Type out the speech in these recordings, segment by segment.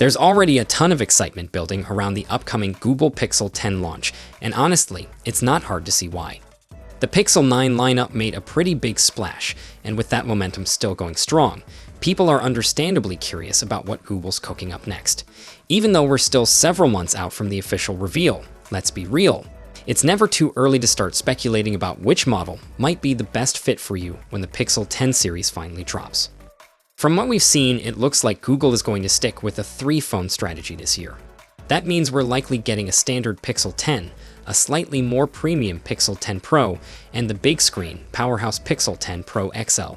There's already a ton of excitement building around the upcoming Google Pixel 10 launch, and honestly, it's not hard to see why. The Pixel 9 lineup made a pretty big splash, and with that momentum still going strong, people are understandably curious about what Google's cooking up next. Even though we're still several months out from the official reveal, let's be real. It's never too early to start speculating about which model might be the best fit for you when the Pixel 10 series finally drops. From what we've seen, it looks like Google is going to stick with a 3-phone strategy this year. That means we're likely getting a standard Pixel 10, a slightly more premium Pixel 10 Pro, and the big screen, powerhouse Pixel 10 Pro XL.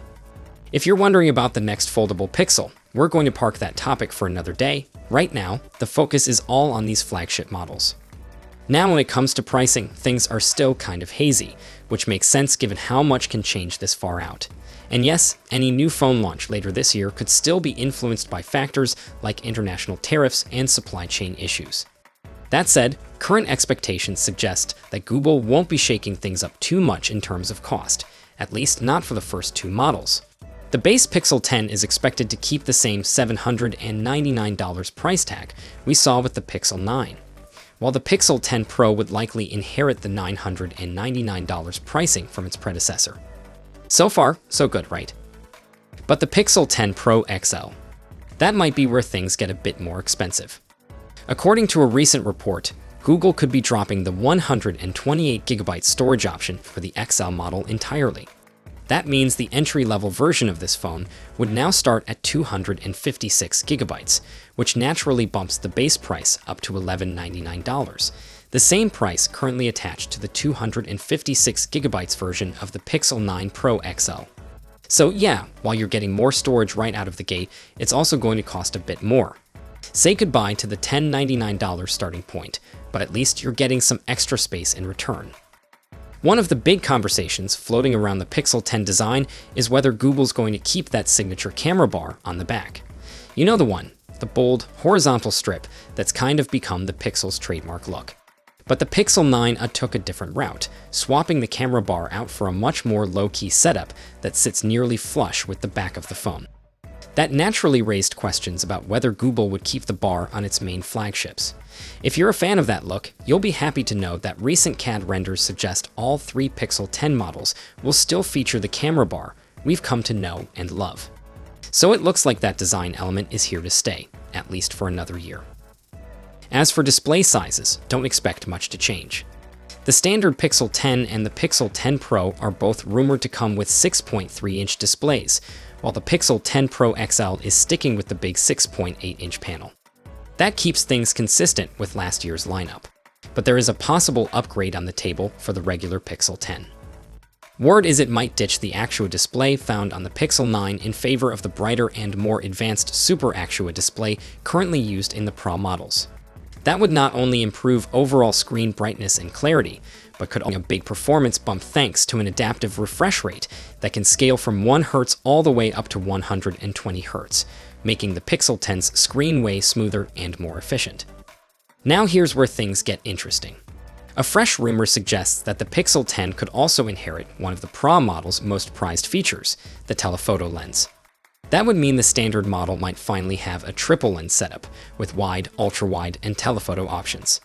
If you're wondering about the next foldable Pixel, we're going to park that topic for another day. Right now, the focus is all on these flagship models. Now when it comes to pricing, things are still kind of hazy, which makes sense given how much can change this far out. And yes, any new phone launch later this year could still be influenced by factors like international tariffs and supply chain issues. That said, current expectations suggest that Google won't be shaking things up too much in terms of cost, at least not for the first 2 models. The base Pixel 10 is expected to keep the same $799 price tag we saw with the Pixel 9, while the Pixel 10 Pro would likely inherit the $999 pricing from its predecessor. So far, so good, right? But the Pixel 10 Pro XL, that might be where things get a bit more expensive. According to a recent report, Google could be dropping the 128GB storage option for the XL model entirely. That means the entry-level version of this phone would now start at 256GB, which naturally bumps the base price up to $1,199, the same price currently attached to the 256GB version of the Pixel 9 Pro XL. So yeah, while you're getting more storage right out of the gate, it's also going to cost a bit more. Say goodbye to the $1,099 starting point, but at least you're getting some extra space in return. One of the big conversations floating around the Pixel 10 design is whether Google's going to keep that signature camera bar on the back. You know the one, the bold, horizontal strip that's kind of become the Pixel's trademark look. But the Pixel 9 took a different route, swapping the camera bar out for a much more low-key setup that sits nearly flush with the back of the phone. That naturally raised questions about whether Google would keep the bar on its main flagships. If you're a fan of that look, you'll be happy to know that recent CAD renders suggest all 3 Pixel 10 models will still feature the camera bar we've come to know and love. So it looks like that design element is here to stay, at least for another year. As for display sizes, don't expect much to change. The standard Pixel 10 and the Pixel 10 Pro are both rumored to come with 6.3-inch displays, while the Pixel 10 Pro XL is sticking with the big 6.8-inch panel. That keeps things consistent with last year's lineup, but there is a possible upgrade on the table for the regular Pixel 10. Word is it might ditch the Actua display found on the Pixel 9 in favor of the brighter and more advanced Super Actua display currently used in the Pro models. That would not only improve overall screen brightness and clarity, but could also be a big performance bump thanks to an adaptive refresh rate that can scale from 1 Hz all the way up to 120 Hz, making the Pixel 10's screen way smoother and more efficient. Now here's where things get interesting. A fresh rumor suggests that the Pixel 10 could also inherit one of the Pro model's most prized features, the telephoto lens. That would mean the standard model might finally have a triple lens setup, with wide, ultra-wide, and telephoto options.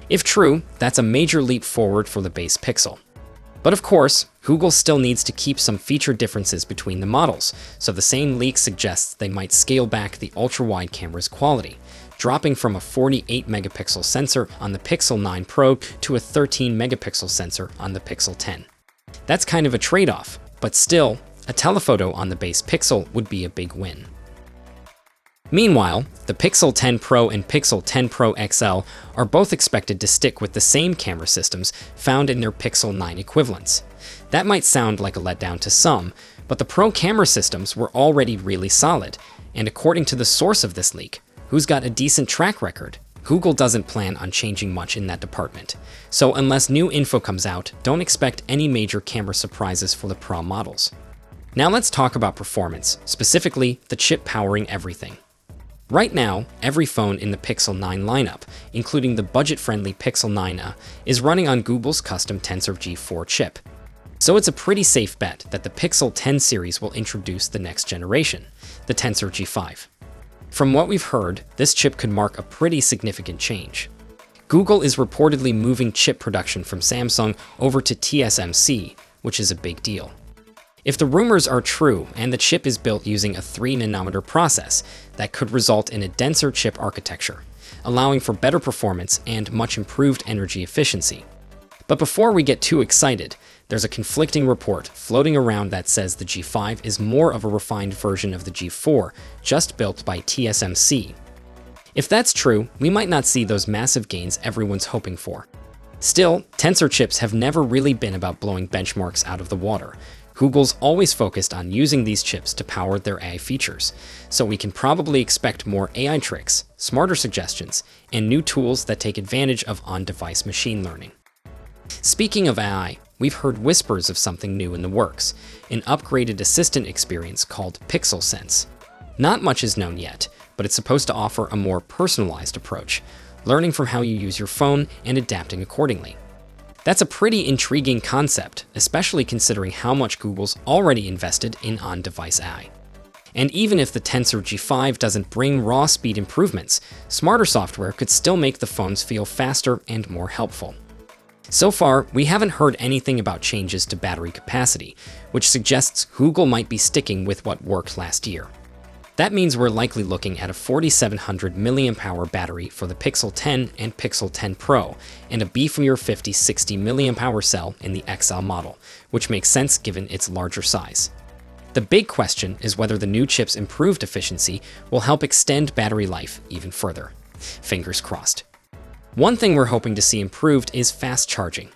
If true, that's a major leap forward for the base Pixel. But of course, Google still needs to keep some feature differences between the models, so the same leak suggests they might scale back the ultra-wide camera's quality, dropping from a 48-megapixel sensor on the Pixel 9 Pro to a 13-megapixel sensor on the Pixel 10. That's kind of a trade-off, but still, a telephoto on the base Pixel would be a big win. Meanwhile, the Pixel 10 Pro and Pixel 10 Pro XL are both expected to stick with the same camera systems found in their Pixel 9 equivalents. That might sound like a letdown to some, but the Pro camera systems were already really solid, and according to the source of this leak, who's got a decent track record, Google doesn't plan on changing much in that department. So unless new info comes out, don't expect any major camera surprises for the Pro models. Now let's talk about performance, specifically the chip powering everything. Right now, every phone in the Pixel 9 lineup, including the budget-friendly Pixel 9a, is running on Google's custom Tensor G5 chip. So it's a pretty safe bet that the Pixel 10 series will introduce the next generation, the Tensor G5. From what we've heard, this chip could mark a pretty significant change. Google is reportedly moving chip production from Samsung over to TSMC, which is a big deal. If the rumors are true and the chip is built using a 3nm process, that could result in a denser chip architecture, allowing for better performance and much improved energy efficiency. But before we get too excited, there's a conflicting report floating around that says the G5 is more of a refined version of the G4, just built by TSMC. If that's true, we might not see those massive gains everyone's hoping for. Still, Tensor chips have never really been about blowing benchmarks out of the water. Google's always focused on using these chips to power their AI features, so we can probably expect more AI tricks, smarter suggestions, and new tools that take advantage of on-device machine learning. Speaking of AI, we've heard whispers of something new in the works, an upgraded assistant experience called Pixel Sense. Not much is known yet, but it's supposed to offer a more personalized approach, learning from how you use your phone and adapting accordingly. That's a pretty intriguing concept, especially considering how much Google's already invested in on-device AI. And even if the Tensor G5 doesn't bring raw speed improvements, smarter software could still make the phones feel faster and more helpful. So far, we haven't heard anything about changes to battery capacity, which suggests Google might be sticking with what worked last year. That means we're likely looking at a 4700 mAh battery for the Pixel 10 and Pixel 10 Pro, and a beefier 5060 mAh cell in the XL model, which makes sense given its larger size. The big question is whether the new chip's improved efficiency will help extend battery life even further. Fingers crossed. One thing we're hoping to see improved is fast charging.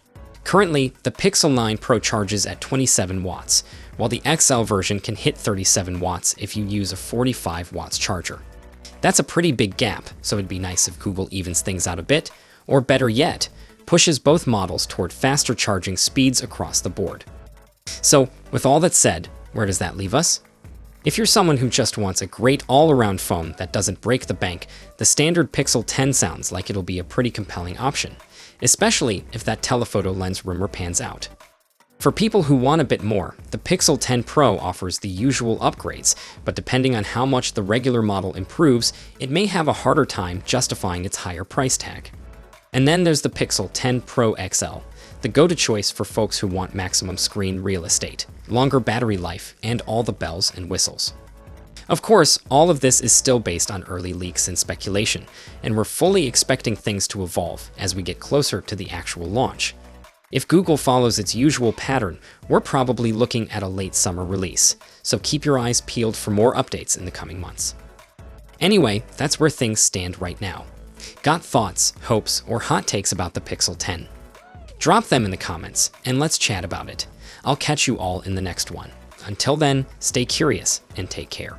Currently, the Pixel 9 Pro charges at 27 watts, while the XL version can hit 37 watts if you use a 45 watts charger. That's a pretty big gap, so it'd be nice if Google evens things out a bit, or better yet, pushes both models toward faster charging speeds across the board. So, with all that said, where does that leave us? If you're someone who just wants a great all-around phone that doesn't break the bank, the standard Pixel 10 sounds like it'll be a pretty compelling option, especially if that telephoto lens rumor pans out. For people who want a bit more, the Pixel 10 Pro offers the usual upgrades, but depending on how much the regular model improves, it may have a harder time justifying its higher price tag. And then there's the Pixel 10 Pro XL, the go-to choice for folks who want maximum screen real estate, longer battery life, and all the bells and whistles. Of course, all of this is still based on early leaks and speculation, and we're fully expecting things to evolve as we get closer to the actual launch. If Google follows its usual pattern, we're probably looking at a late summer release, so keep your eyes peeled for more updates in the coming months. Anyway, that's where things stand right now. Got thoughts, hopes, or hot takes about the Pixel 10? Drop them in the comments, and let's chat about it. I'll catch you all in the next one. Until then, stay curious and take care.